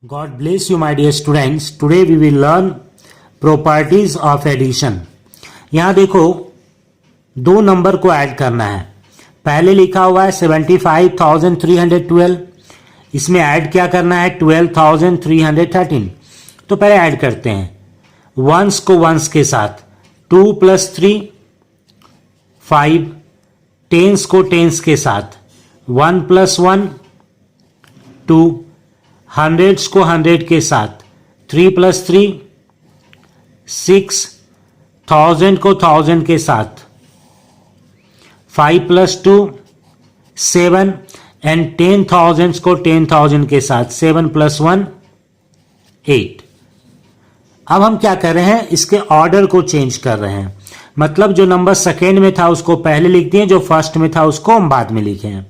God bless you, my dear students. Today we will learn properties of addition. यहाँ देखो दो number को add करना है. पहले लिखा हुआ है 75,312. इसमें ऐड क्या करना है 12,313. तो पहले ऐड करते हैं वंस को वंस के साथ 2 + 3 5, टेंस को टेंस के साथ 1 + 1 2, हंड्रेड्स को 100 के साथ 3 + 3 6, 1000 को 1000 के साथ 5 + 2 7 एंड 10,000 को 10,000 के साथ 7 + 1 8. अब हम क्या कर रहे हैं, इसके ऑर्डर को चेंज कर रहे हैं. मतलब जो नंबर सेकेंड में था उसको पहले लिख दिए, जो फर्स्ट में था उसको हम बाद में लिखे हैं.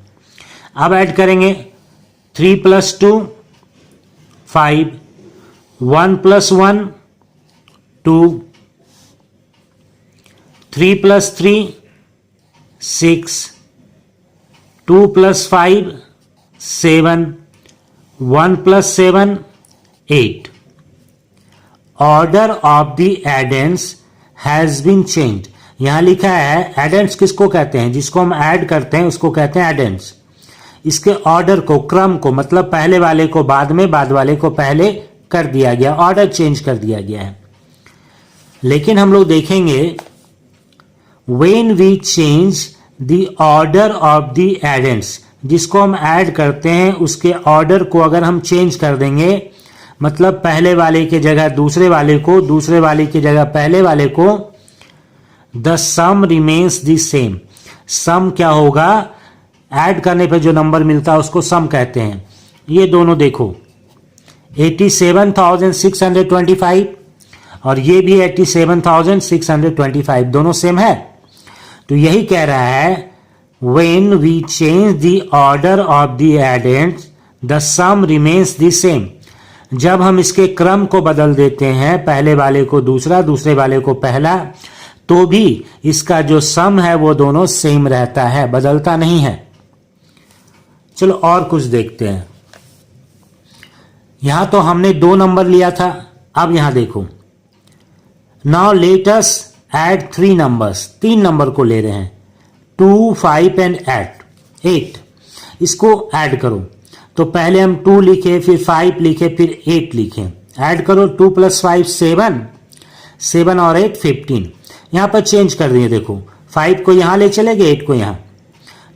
अब ऐड करेंगे 3 + 2 5, 1 + 1 2, 3 + 3 6, 2 + 5 7, 1 + 7 8. Order of the addends has been changed. यहां लिखा है एडेंस किसको कहते हैं, जिसको हम ऐड करते हैं उसको कहते हैं एडेंस. इसके ऑर्डर को, क्रम को, मतलब पहले वाले को बाद में, बाद वाले को पहले कर दिया गया, ऑर्डर चेंज कर दिया गया है. लेकिन हम लोग देखेंगे when we change the order of the addends, जिसको हम ऐड करते हैं उसके ऑर्डर को अगर हम चेंज कर देंगे, मतलब पहले वाले की जगह दूसरे वाले को, दूसरे वाले की जगह पहले वाले को, the sum remains the same. Sum क्या होगा, ऐड करने पर जो नंबर मिलता है उसको सम कहते हैं. ये दोनों देखो 87,625 और ये भी 87,625, दोनों सेम है. तो यही कह रहा है when we change the order of the addends the sum remains the same. जब हम इसके क्रम को बदल देते हैं, पहले वाले को दूसरा, दूसरे वाले को पहला, तो भी इसका जो सम है वो दोनों सेम रहता है, बदलता नहीं है. चलो और कुछ देखते हैं. यहां तो हमने 2 नंबर लिया था. अब यहां देखो, now let us add 3 numbers. 3 number को ले रहे हैं 2, 5 एंड 8. इसको ऐड करो. तो पहले हम 2 लिखे, फिर 5 लिखे, फिर 8 लिखे. ऐड करो 2 + 5 7, 7 और 8 15. यहां पर चेंज कर दिए, देखो 5 को यहां ले चले गए, 8 को यहां.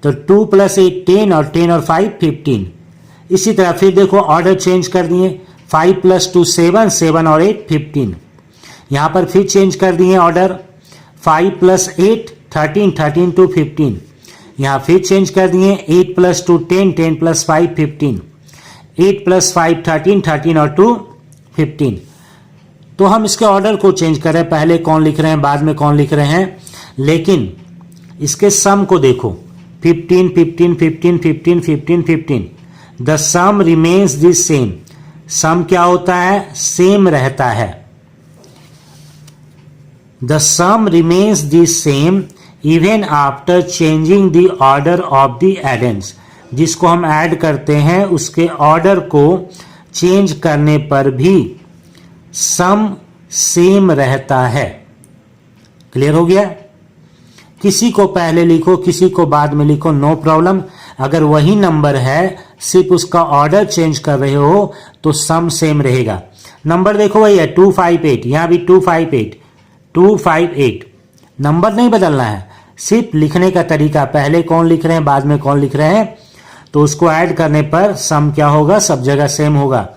तो 2 + 8 10 और 10 और 5 15. इसी तरह फिर देखो ऑर्डर चेंज कर दिए, 5 + 2 7, 7 और 8 15. यहां पर फिर चेंज कर दिए ऑर्डर, 5 + 8 13, 13 to 15. यहां फिर चेंज कर दिए 8 + 2 10, 10 + 5 15, 8 + 5 13, 13 और 2 15. तो हम इसके ऑर्डर को चेंज कर रहे हैं, पहले कौन लिख रहे हैं बाद में कौन लिख रहे हैं. लेकिन इसके सम को देखो 15 15 15 15 15 15. The sum remains the same. Sum क्या होता है, सेम रहता है. The sum remains the same even after changing the order of the addends. जिसको हम ऐड करते हैं उसके ऑर्डर को चेंज करने पर भी सम सेम रहता है. क्लियर हो गया. किसी को पहले लिखो, किसी को बाद में लिखो, नो प्रॉब्लम. अगर वही नंबर है, सिर्फ उसका ऑर्डर चेंज कर रहे हो तो सम सेम रहेगा. नंबर देखो वही है 258. यहां भी 258, 258. नंबर नहीं बदलना है, सिर्फ लिखने का तरीका, पहले कौन लिख रहे हैं बाद में कौन लिख रहे हैं, तो उसको ऐड करने पर सम क्या होगा, सब जगह सेम होगा,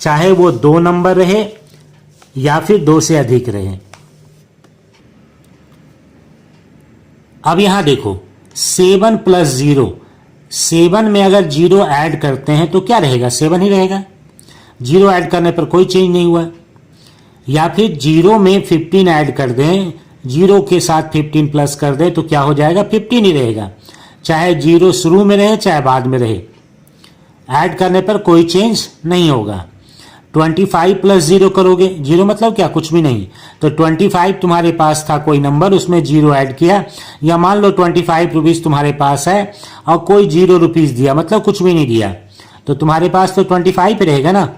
चाहे वो 2 नंबर रहे या फिर 2 से अधिक रहे. अब यहां देखो 7 + 0. 7 में अगर 0 ऐड करते हैं तो क्या रहेगा, 7 ही रहेगा. 0 ऐड करने पर कोई चेंज नहीं हुआ. या फिर 0 में 15 ऐड कर दें, 0 के साथ 15 प्लस कर दें तो क्या हो जाएगा, 15 ही रहेगा, चाहे 0 शुरू में रहे चाहे बाद में रहे. ऐड करने पर कोई चेंज नहीं होगा. 25 + 0 करोगे, 0 मतलब क्या, कुछ भी नहीं. तो 25 तुम्हारे पास था कोई नंबर, उसमें 0 ऐड किया, या मान लो 25 रुपीज तुम्हारे पास है और कोई 0 रुपीज दिया, मतलब कुछ भी नहीं दिया, तो तुम्हारे पास तो 25 रहेगा ना.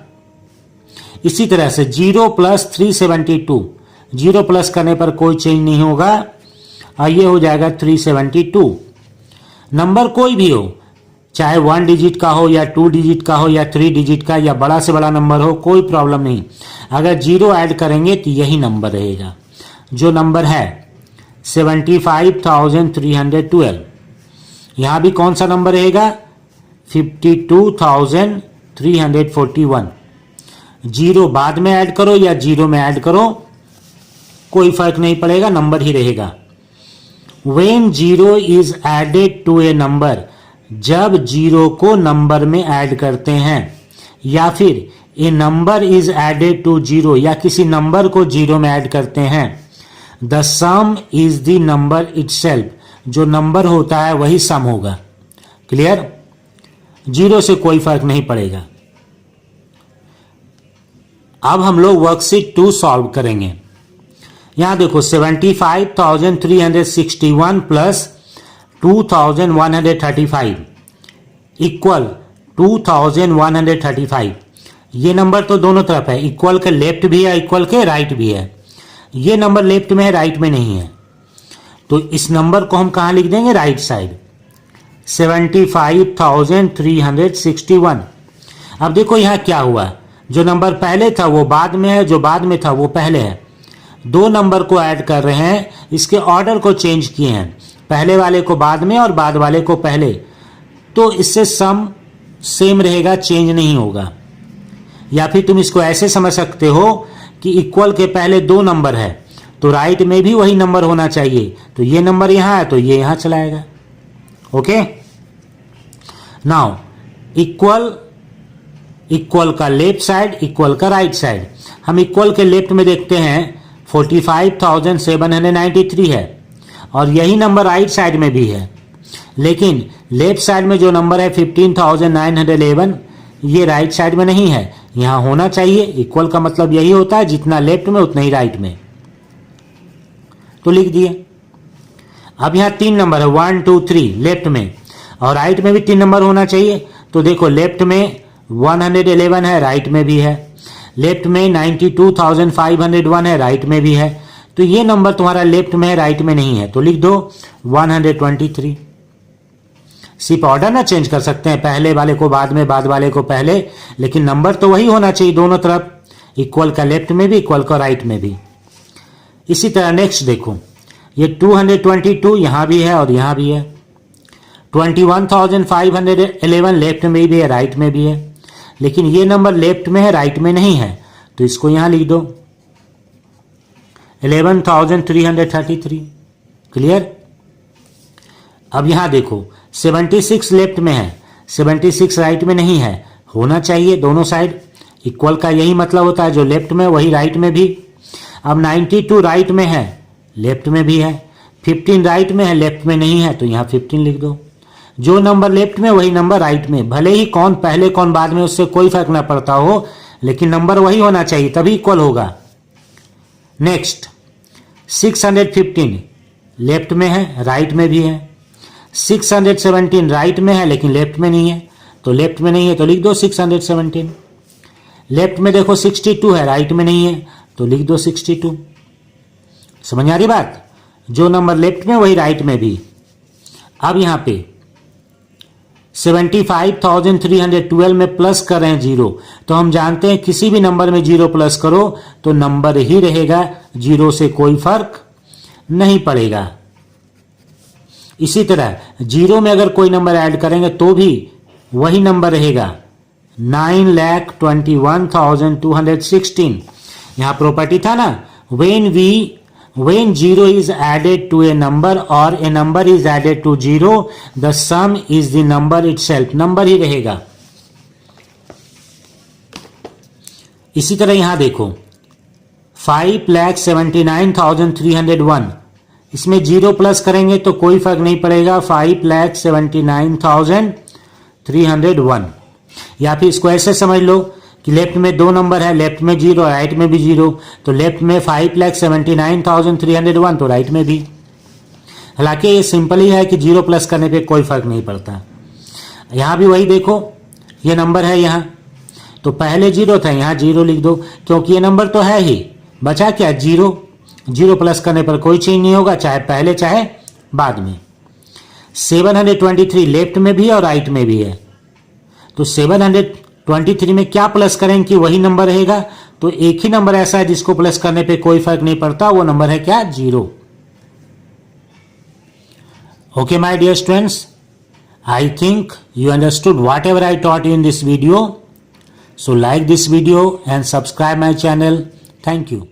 इसी तरह से 0 प्लस 372, 0 प्लस करने पर कोई चेंज नहीं होगा और ये हो जाएगा 372। नंबर कोई भी हो, चाहे 1 डिजिट का हो या 2 डिजिट का हो या 3 डिजिट का या बड़ा से बड़ा नंबर हो, कोई प्रॉब्लम नहीं। अगर 0 ऐड करेंगे तो यही नंबर रहेगा। जो नंबर है 75,312, यहां भी कौन सा नंबर रहेगा 52,341। 0 बाद में ऐड करो या 0 में ऐड करो, कोई फर्क नहीं पड़ेगा, नंबर ही रहेगा। When 0 is added to a number, जब 0 को नंबर में ऐड करते हैं, या फिर ए नंबर इज एडेड टू 0, या किसी नंबर को 0 में ऐड करते हैं, the some is the number itself, जो नंबर होता है वही सम होगा। क्लियर? 0 से कोई फर्क नहीं पड़ेगा। अब हम लोग वर्कशीट 2 सॉल्व करेंगे। यहां देखो 75,361 प्लस 2,135 इक्वल 2,135। ये नंबर तो दोनों तरफ है, इक्वल के लेफ्ट भी है, इक्वल के राइट भी है। ये नंबर लेफ्ट में है, राइट में नहीं है, तो इस नंबर को हम कहां लिख देंगे, राइट साइड। 75,361। अब देखो यहां क्या हुआ, जो नंबर पहले था वो बाद में है, जो बाद में था वो पहले है। दो नंबर को ऐड कर रहे हैं, इसके ऑर्डर को चेंज किए हैं, पहले वाले को बाद में और बाद वाले को पहले, तो इससे सम सेम रहेगा, चेंज नहीं होगा। या फिर तुम इसको ऐसे समझ सकते हो कि इक्वल के पहले 2 नंबर है, तो राइट में भी वही नंबर होना चाहिए, तो ये नंबर यहां है तो ये यहां चलाएगा। ओके, नाउ इक्वल, इक्वल का लेफ्ट साइड, इक्वल का राइट साइड। हम इक्वल के लेफ्ट में देखते हैं 45,793 है, और यही नंबर राइट साइड में भी है, लेकिन लेफ्ट साइड में जो नंबर है 15,911, ये राइट साइड में नहीं है, यहां होना चाहिए। इक्वल का मतलब यही होता है, जितना लेफ्ट में उतना ही राइट में, तो लिख दिए। अब यहां 3 नंबर है 1 2 3 लेफ्ट में, और राइट में भी 3 नंबर होना चाहिए, तो देखो लेफ्ट में 111 है, राइट में भी है, लेफ्ट में 92,501 है, राइट में भी है, तो ये नंबर तुम्हारा लेफ्ट में है, राइट में नहीं है, तो लिख दो 123। सिर्फ ऑर्डर ना चेंज कर सकते हैं, पहले वाले को बाद में, बाद वाले को पहले, लेकिन नंबर तो वही होना चाहिए दोनों तरफ, इक्वल का लेफ्ट में भी, इक्वल का राइट में भी। इसी तरह नेक्स्ट देखो, ये 222 यहां भी है और यहां भी है, 21,511 लेफ्ट में भी है, राइट में भी है, लेकिन ये नंबर लेफ्ट में है, राइट में नहीं है, तो इसको यहां लिख दो 11,333। क्लियर? अब यहां देखो 76 लेफ्ट में है, 76 राइट में नहीं है, होना चाहिए दोनों साइड, इक्वल का यही मतलब होता है, जो लेफ्ट में वही राइट में भी। अब 92 राइट में है, लेफ्ट में भी है, 15 राइट में है, लेफ्ट में नहीं है, तो यहां 15 लिख दो। जो नंबर लेफ्ट में वही नंबर राइट में, भले ही कौन पहले कौन बाद में, उससे कोई फर्क ना पड़ता हो, लेकिन नंबर वही होना चाहिए, तभी इक्वल होगा। नेक्स्ट 615 लेफ्ट में है, राइट में भी है, 617 राइट में है लेकिन लेफ्ट में नहीं है, तो लेफ्ट में नहीं है तो लिख दो 617। लेफ्ट में देखो 62 है, राइट में नहीं है, तो लिख दो 62। समझ आ रही बात? जो नंबर लेफ्ट में वही राइट में भी। अब यहां पे 75,312 में प्लस कर रहे हैं 0, तो हम जानते हैं किसी भी नंबर में 0 प्लस करो तो नंबर ही रहेगा, 0 से कोई फर्क नहीं पड़ेगा। इसी तरह 0 में अगर कोई नंबर ऐड करेंगे तो भी वही नंबर रहेगा, 9,21,216। यहां प्रॉपर्टी था ना, when 0 is added to a number or a number is added to 0, the sum is the number itself, number ही रहेगा। इसी तरह यहां देखो 5,79,301, इसमें 0 प्लस करेंगे तो कोई फर्क नहीं पड़ेगा, 5,79,301। या फिर इसको ऐसे समझ लो कि लेफ्ट में 2 नंबर है, लेफ्ट में 0, राइट में भी 0, तो लेफ्ट में 5,79,301, तो राइट में भी। हालांकि ये सिंपल ही है कि 0 प्लस करने पे कोई फर्क नहीं पड़ता। यहां भी वही देखो, ये नंबर है यहाँ, तो पहले 0 था, यहां 0 लिख दो, क्योंकि ये नंबर तो है ही। बचा क्या? 0। 0 प्लस करने पर कोई चेंज नहीं होगा, चाहे पहले चाहे बाद में। 723 लेफ्ट में भी और राइट में भी है, तो 723 में क्या प्लस करेंगे कि वही नंबर रहेगा? तो एक ही नंबर ऐसा है जिसको प्लस करने पे कोई फर्क नहीं पड़ता, वो नंबर है क्या? 0। Okay, my dear students, I think you understood whatever I taught you in this video. So like this video and subscribe my channel. Thank you.